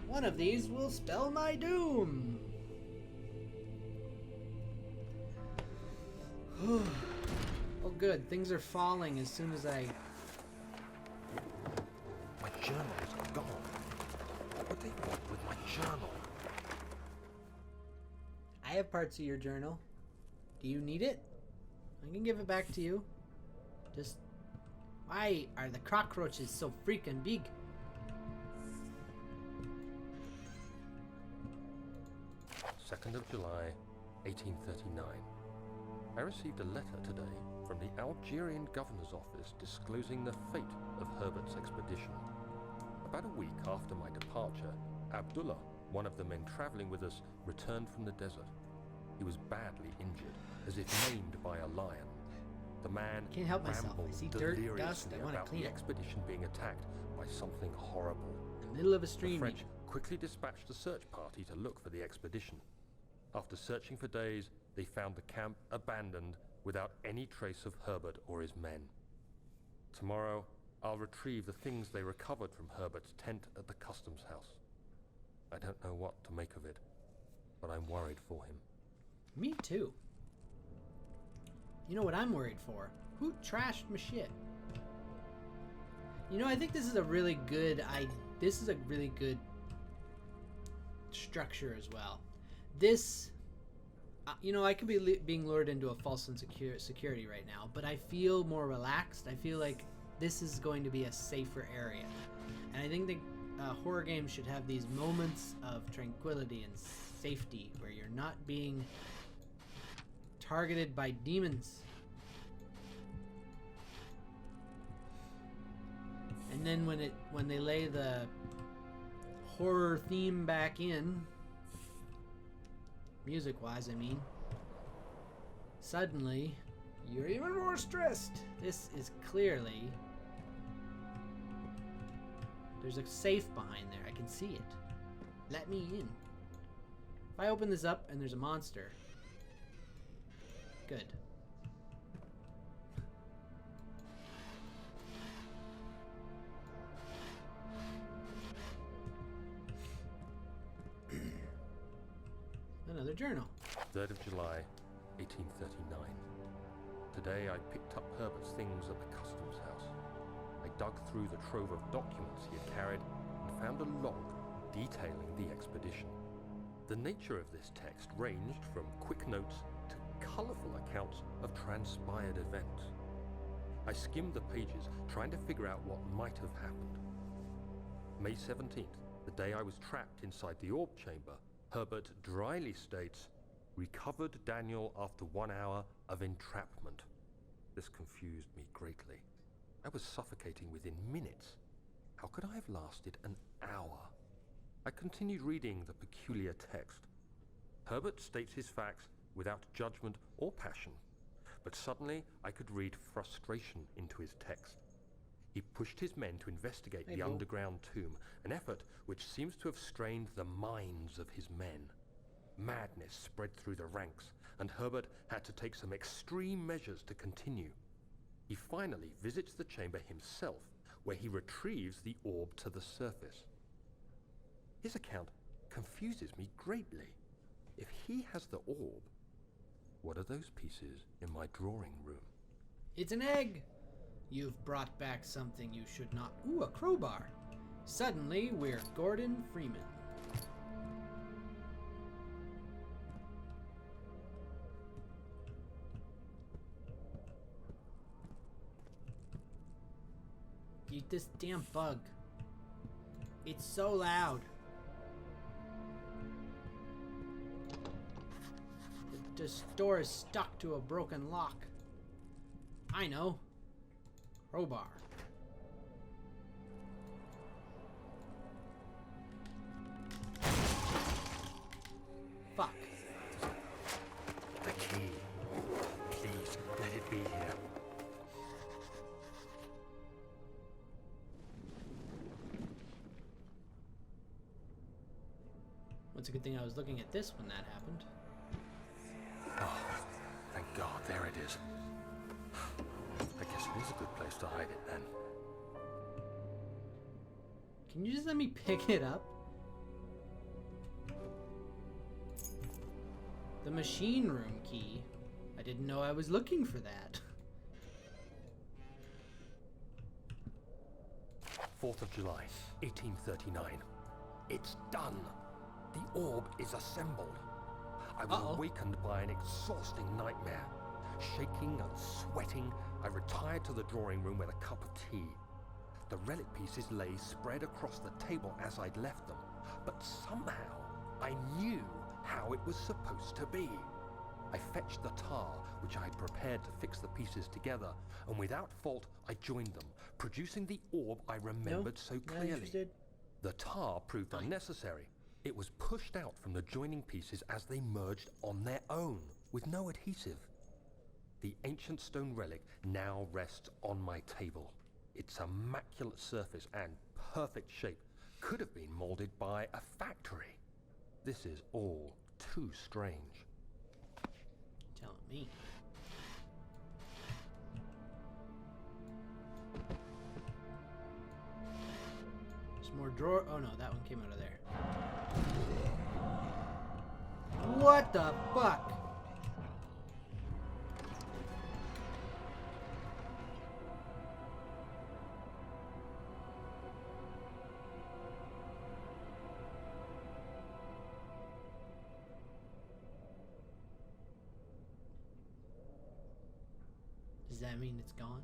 One of these will spell my doom. Oh good, things are falling as soon as I... My journal is gone. What would they want with my journal? I have parts of your journal. Do you need it? I can give it back to you. Just... Why are the cockroaches so freaking big? July 2nd, 1839. I received a letter today from the Algerian governor's office disclosing the fate of Herbert's expedition. About a week after my departure, Abdullah, one of the men traveling with us, returned from the desert. He was badly injured, as if maimed by a lion. The man Can't help myself. I see dirt, dust, I want to about clean the it. expedition being attacked by something horrible. In the middle of a The stream. French quickly dispatched a search party to look for the expedition. After searching for days, they found the camp abandoned without any trace of Herbert or his men. Tomorrow, I'll retrieve the things they recovered from Herbert's tent at the customs house. I don't know what to make of it, but I'm worried for him. Me too. You know what I'm worried for? Who trashed my shit? You know, I think this is a really good structure as well. This, you know, I could be being lured into a false security right now, but I feel more relaxed. I feel like this is going to be a safer area. And I think the horror games should have these moments of tranquility and safety where you're not being targeted by demons. And then when they lay the horror theme back in, music-wise, I mean, suddenly you're even more stressed. This is clearly... There's a safe behind there. I can see it. Let me in. If I open this up and there's a monster... Good. Another journal. 3rd of July, 1839. Today I picked up Herbert's things at the customs house. I dug through the trove of documents he had carried and found a log detailing the expedition. The nature of this text ranged from quick notes to colourful accounts of transpired events. I skimmed the pages, trying to figure out what might have happened. May 17th, the day I was trapped inside the orb chamber, Herbert dryly states, "Recovered Daniel after 1 hour of entrapment." This confused me greatly. I was suffocating within minutes. How could I have lasted an hour? I continued reading the peculiar text. Herbert states his facts without judgment or passion, but suddenly I could read frustration into his text. He pushed his men to investigate the underground tomb, an effort which seems to have strained the minds of his men. Madness spread through the ranks, and Herbert had to take some extreme measures to continue. He finally visits the chamber himself, where he retrieves the orb to the surface. His account confuses me greatly. If he has the orb, what are those pieces in my drawing room? It's an egg! You've brought back something you should not... Ooh, a crowbar! Suddenly, we're Gordon Freeman. Eat this damn bug. It's so loud. This door is stuck to a broken lock. I know. Crowbar. Fuck. The key. Please, let it be here. What's a good thing I was looking at this when that happened? Oh, thank God, there it is. I guess it is a good place to hide it then. Can you just let me pick it up? The machine room key? I didn't know I was looking for that. 4th of July, 1839. It's done. The orb is assembled. I was awakened by an exhausting nightmare. Shaking and sweating, I retired to the drawing room with a cup of tea. The relic pieces lay spread across the table as I'd left them, but somehow I knew how it was supposed to be. I fetched the tar, which I had prepared to fix the pieces together, and without fault I joined them, producing the orb I remembered so clearly. The tar proved unnecessary. It was pushed out from the joining pieces as they merged on their own, with no adhesive. The ancient stone relic now rests on my table. Its immaculate surface and perfect shape could have been molded by a factory. This is all too strange. Telling me. There's more drawer. Oh no, that one came out of there. What the fuck? Does that mean it's gone?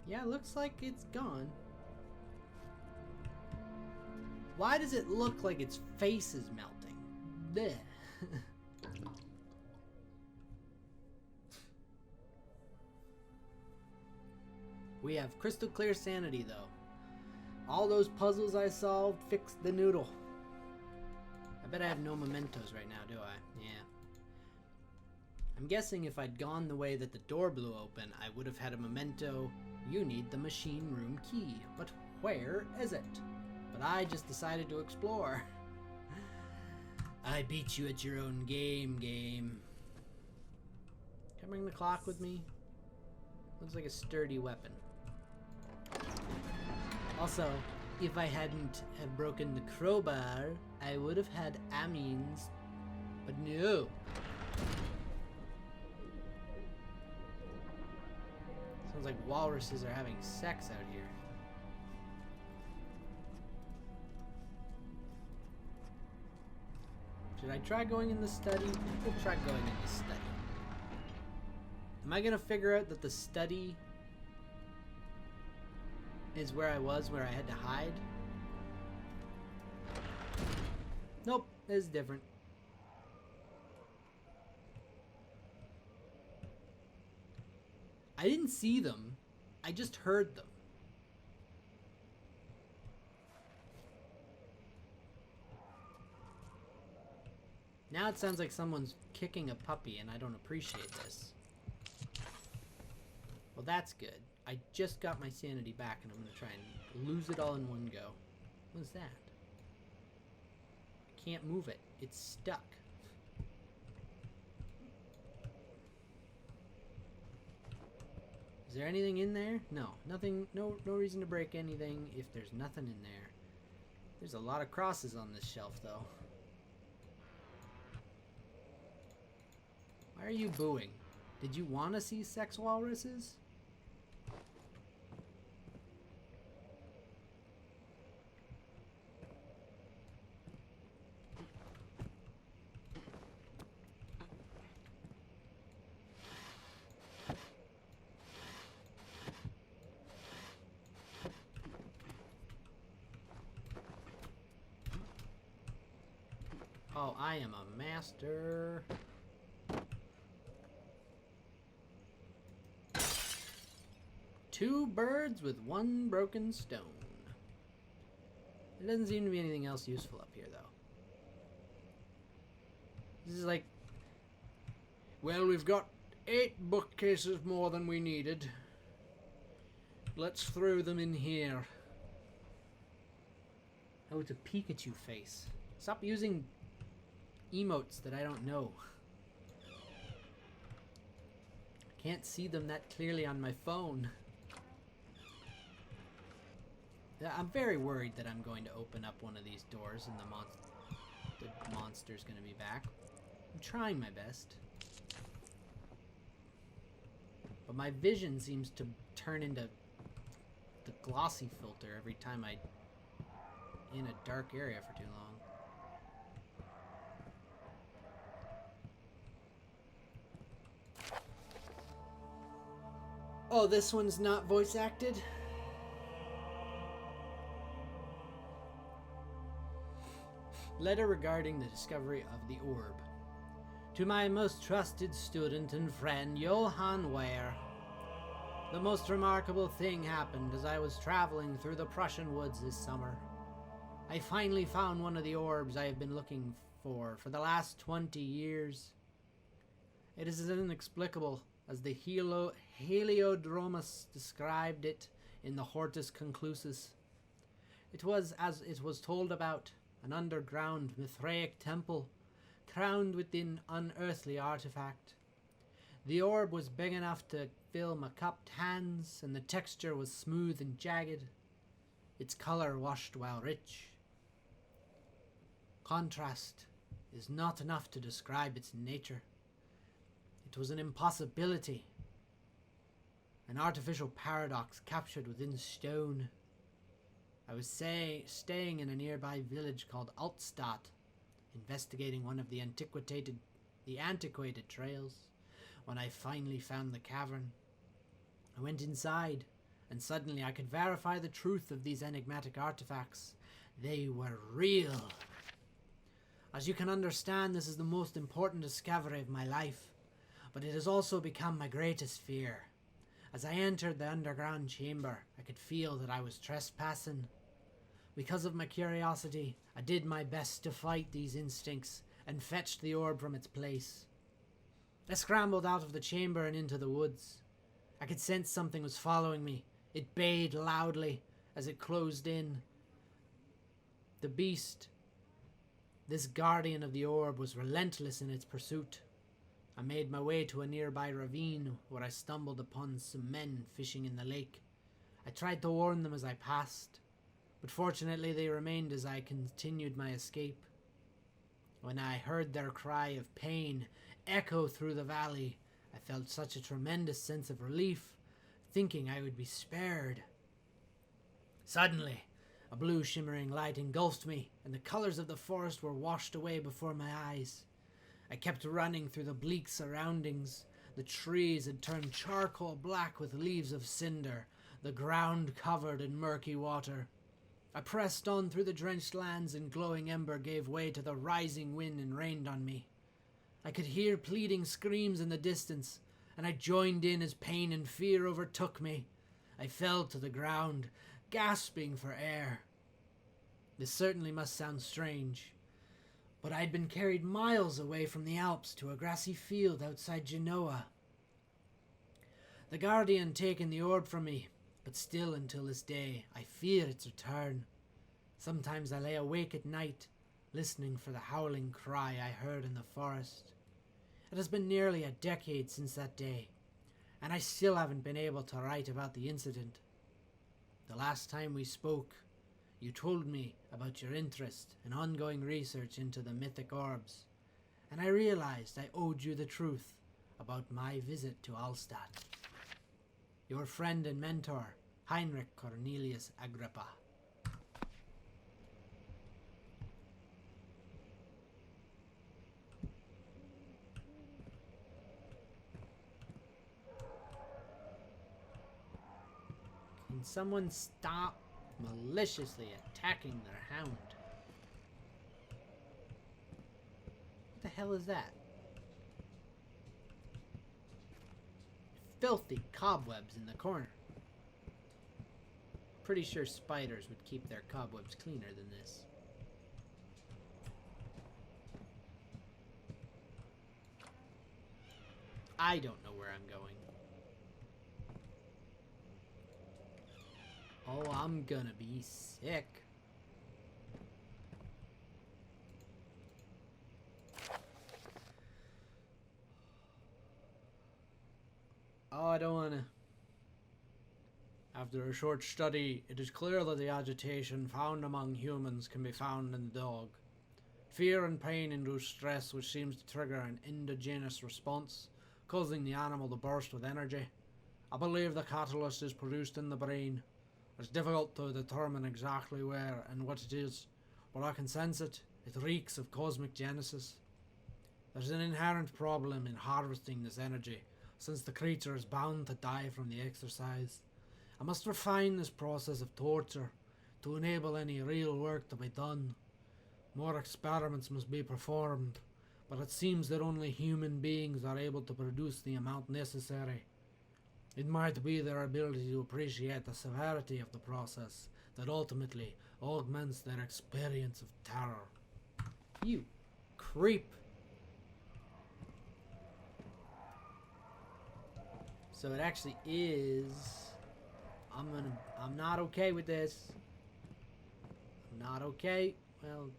Yeah, looks like it's gone. Why does it look like its face is melting? Blech. We have crystal clear sanity, though. All those puzzles I solved fixed the noodle. I bet I have no mementos right now, do I? Yeah. I'm guessing if I'd gone the way that the door blew open, I would have had a memento. You need the machine room key. But where is it? But I just decided to explore. I beat you at your own game. Can I bring the clock with me? Looks like a sturdy weapon. Also, if I hadn't have broken the crowbar, I would have had amines. But no. Sounds like walruses are having sex out here. Should I try going in the study? We'll try going in the study. Am I gonna figure out that the study is where I was, where I had to hide? Nope, it's different. I didn't see them. I just heard them. Now it sounds like someone's kicking a puppy, and I don't appreciate this. Well, that's good. I just got my sanity back, and I'm going to try and lose it all in one go. What is that? I can't move it. It's stuck. Is there anything in there? No. Nothing. No reason to break anything if there's nothing in there. There's a lot of crosses on this shelf, though. Why are you booing? Did you want to see sex walruses? Oh, I am a master. Two birds with one broken stone. There doesn't seem to be anything else useful up here, though. This is like... Well, we've got 8 bookcases more than we needed. Let's throw them in here. Oh, it's a Pikachu face. Stop using emotes that I don't know. I can't see them that clearly on my phone. I'm very worried that I'm going to open up one of these doors and the monster's going to be back. I'm trying my best. But my vision seems to turn into the glossy filter every time I'm in a dark area for too long. Oh, this one's not voice acted? Letter regarding the discovery of the orb. To my most trusted student and friend, Johann Weyer. The most remarkable thing happened as I was traveling through the Prussian woods this summer. I finally found one of the orbs I have been looking for the last 20 years. It is as inexplicable as the Heliodromus described it in the Hortus Conclusus. It was, as it was told about, an underground Mithraic temple, crowned with an unearthly artifact. The orb was big enough to fill my cupped hands, and the texture was smooth and jagged. Its color washed while rich. Contrast is not enough to describe its nature. It was an impossibility, an artificial paradox captured within stone. I was staying in a nearby village called Altstadt, investigating one of the antiquated trails, when I finally found the cavern. I went inside, and suddenly I could verify the truth of these enigmatic artifacts. They were real. As you can understand, this is the most important discovery of my life, but it has also become my greatest fear. As I entered the underground chamber, I could feel that I was trespassing. Because of my curiosity, I did my best to fight these instincts and fetched the orb from its place. I scrambled out of the chamber and into the woods. I could sense something was following me. It bayed loudly as it closed in. The beast, this guardian of the orb, was relentless in its pursuit. I made my way to a nearby ravine where I stumbled upon some men fishing in the lake. I tried to warn them as I passed, but fortunately they remained as I continued my escape. When I heard their cry of pain echo through the valley, I felt such a tremendous sense of relief, thinking I would be spared. Suddenly, a blue shimmering light engulfed me, and the colors of the forest were washed away before my eyes. I kept running through the bleak surroundings. The trees had turned charcoal black with leaves of cinder, the ground covered in murky water. I pressed on through the drenched lands, and glowing ember gave way to the rising wind and rained on me. I could hear pleading screams in the distance, and I joined in as pain and fear overtook me. I fell to the ground, gasping for air. This certainly must sound strange, but I'd been carried miles away from the Alps to a grassy field outside Genoa. The guardian taken the orb from me, but still until this day I fear its return. Sometimes I lay awake at night, listening for the howling cry I heard in the forest. It has been nearly a decade since that day, and I still haven't been able to write about the incident. The last time we spoke, you told me about your interest and ongoing research into the mythic orbs, and I realized I owed you the truth about my visit to Altstadt. Your friend and mentor, Heinrich Cornelius Agrippa. Can someone stop maliciously attacking their hound? What the hell is that? Filthy cobwebs in the corner. Pretty sure spiders would keep their cobwebs cleaner than this. I don't know where I'm going. Oh, I'm gonna be sick. I don't wanna. After a short study, it is clear that the agitation found among humans can be found in the dog. Fear and pain induce stress, which seems to trigger an endogenous response, causing the animal to burst with energy. I believe the catalyst is produced in the brain. It's difficult to determine exactly where and what it is, but I can sense it. It reeks of cosmic genesis. There's an inherent problem in harvesting this energy, since the creature is bound to die from the exercise. I must refine this process of torture to enable any real work to be done. More experiments must be performed, but it seems that only human beings are able to produce the amount necessary. It might be their ability to appreciate the severity of the process that ultimately augments their experience of terror. You creep. So it actually is... I'm not okay with this. I'm not okay. Well...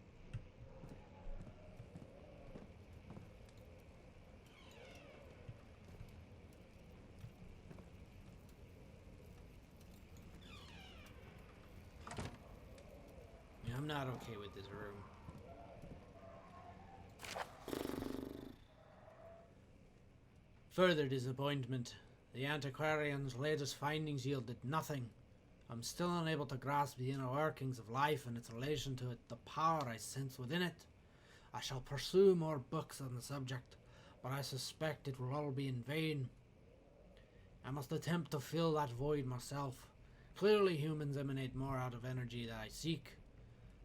yeah, I'm not okay with this room. Further disappointment. The antiquarian's latest findings yielded nothing. I'm still unable to grasp the inner workings of life and its relation to it, the power I sense within it. I shall pursue more books on the subject, but I suspect it will all be in vain. I must attempt to fill that void myself. Clearly humans emanate more out of energy than I seek,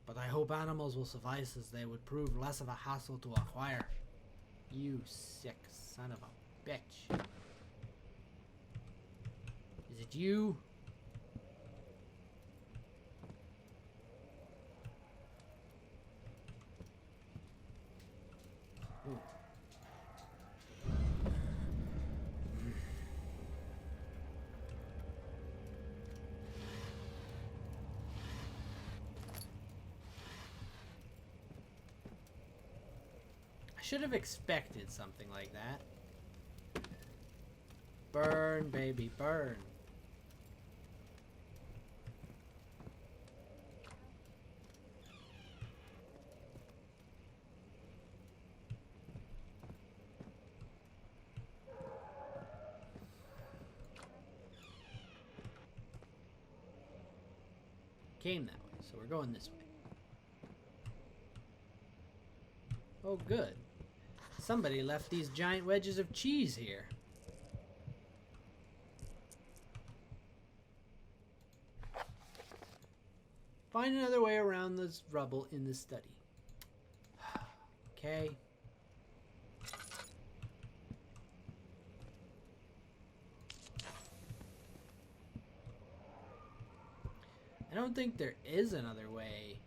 but I hope animals will suffice, as they would prove less of a hassle to acquire. You sick son of a bitch. Is it you? Ooh. I should have expected something like that. Burn, baby, burn. Came that way, so we're going this way. Oh, good. Somebody left these giant wedges of cheese here. Find another way around this rubble in the study. Okay. I don't think there is another way.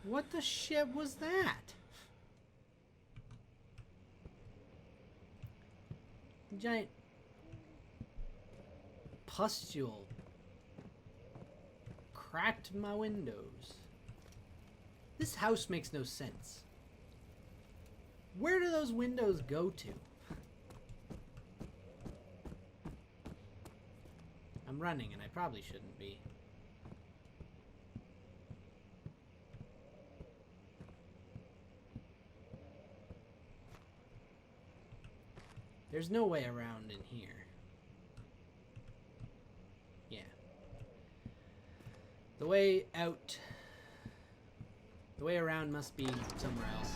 What the shit was that? Giant pustule cracked my windows. This house makes no sense. Where do those windows go to? I'm running and I probably shouldn't be. There's no way around in here. Yeah. The way out... The way around must be somewhere else.